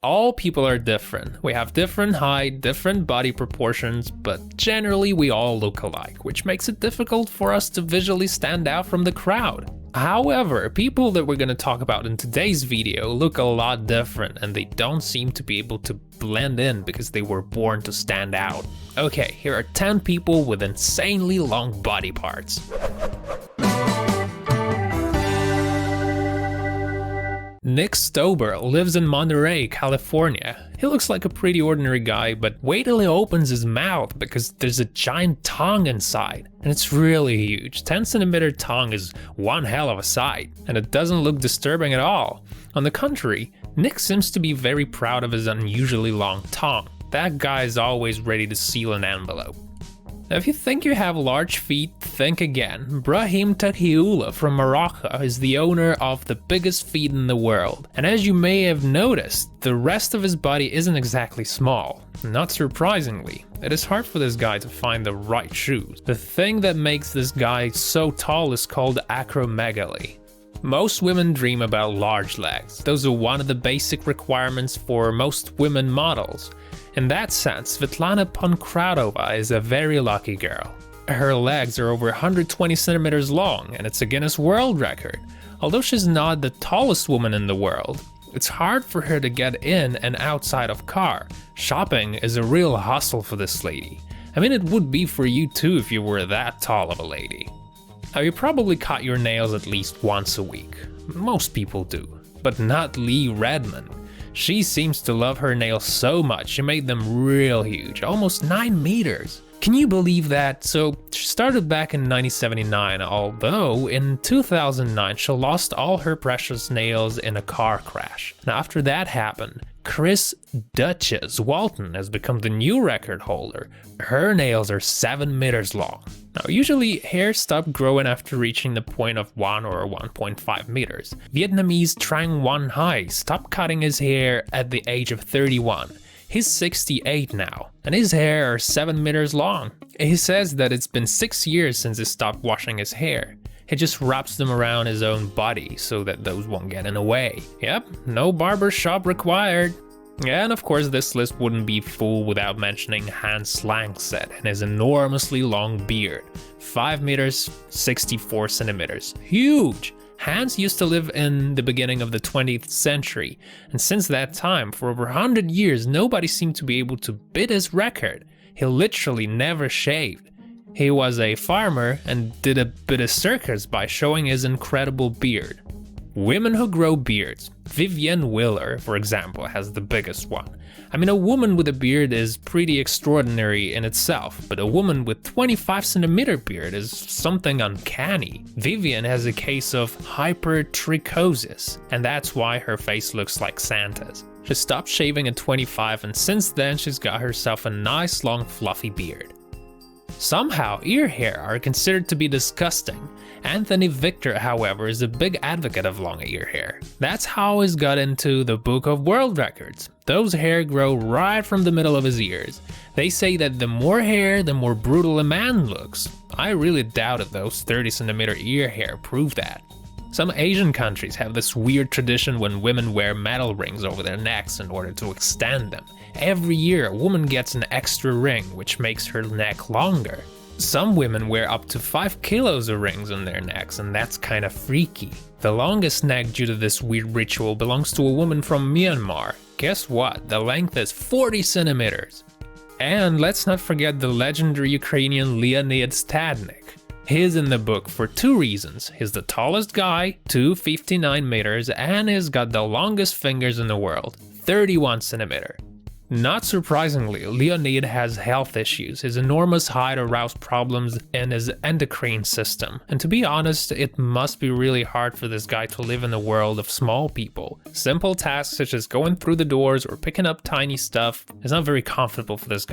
All people are different. We have different height, different body proportions, but generally we all look alike, which makes it difficult for us to visually stand out from the crowd. However, people that we're going to talk about in today's video look a lot different and they don't seem to be able to blend in because they were born to stand out. Okay, here are 10 people with insanely long body parts. Nick Stober lives in Monterey, California. He looks like a pretty ordinary guy, but wait till he opens his mouth because there's a giant tongue inside. And it's really huge. 10cm tongue is one hell of a sight, and it doesn't look disturbing at all. On the contrary, Nick seems to be very proud of his unusually long tongue. That guy is always ready to seal an envelope. Now, if you think you have large feet, think again. Brahim Takhiula from Morocco is the owner of the biggest feet in the world. And as you may have noticed, the rest of his body isn't exactly small. Not surprisingly, it is hard for this guy to find the right shoes. The thing that makes this guy so tall is called acromegaly. Most women dream about large legs. Those are one of the basic requirements for most women models. In that sense, Svetlana Pankratova is a very lucky girl. Her legs are over 120 centimeters long, and it's a Guinness World Record. Although she's not the tallest woman in the world, it's hard for her to get in and outside of car. Shopping is a real hustle for this lady. I mean, it would be for you too if you were that tall of a lady. Now, you probably cut your nails at least once a week. Most people do, but not Lee Redmond. She seems to love her nails so much she made them real huge, almost 9 meters. Can you believe that? So she started back in 1979, although in 2009 she lost all her precious nails in a car crash. Now after that happened, Chris Duchess Walton has become the new record holder. Her nails are 7 meters long. Now usually hair stop growing after reaching the point of 1 or 1.5 meters. Vietnamese Trang Nguyen Hai stopped cutting his hair at the age of 31. He's 68 now, and his hair are 7 meters long. He says that it's been 6 years since he stopped washing his hair. He just wraps them around his own body so that those won't get in the way. Yep, no barber shop required. And of course this list wouldn't be full without mentioning Hans Langseth and his enormously long beard. 5 meters, 64 centimeters. Huge! Hans used to live in the beginning of the 20th century, and since that time, for over 100 years, nobody seemed to be able to beat his record. He literally never shaved. He was a farmer and did a bit of circus by showing his incredible beard. Women who grow beards. Vivienne Willer, for example, has the biggest one. I mean, a woman with a beard is pretty extraordinary in itself, but a woman with 25cm beard is something uncanny. Vivienne has a case of hypertrichosis, and that's why her face looks like Santa's. She stopped shaving at 25, and since then she's got herself a nice long fluffy beard. Somehow, ear hair are considered to be disgusting. Anthony Victor, however, is a big advocate of long ear hair. That's how he's got into the Book of World Records. Those hair grow right from the middle of his ears. They say that the more hair, the more brutal a man looks. I really doubt if those 30cm ear hair prove that. Some Asian countries have this weird tradition when women wear metal rings over their necks in order to extend them. Every year a woman gets an extra ring, which makes her neck longer. Some women wear up to 5 kilos of rings on their necks, and that's kinda freaky. The longest neck due to this weird ritual belongs to a woman from Myanmar. Guess what? The length is 40 centimeters. And let's not forget the legendary Ukrainian Leonid Stadnik. He's in the book for 2 reasons. He's the tallest guy, 259 meters, and he's got the longest fingers in the world, 31 centimeters. Not surprisingly, Leonid has health issues. His enormous height aroused problems in his endocrine system. And to be honest, it must be really hard for this guy to live in a world of small people. Simple tasks such as going through the doors or picking up tiny stuff is not very comfortable for this guy.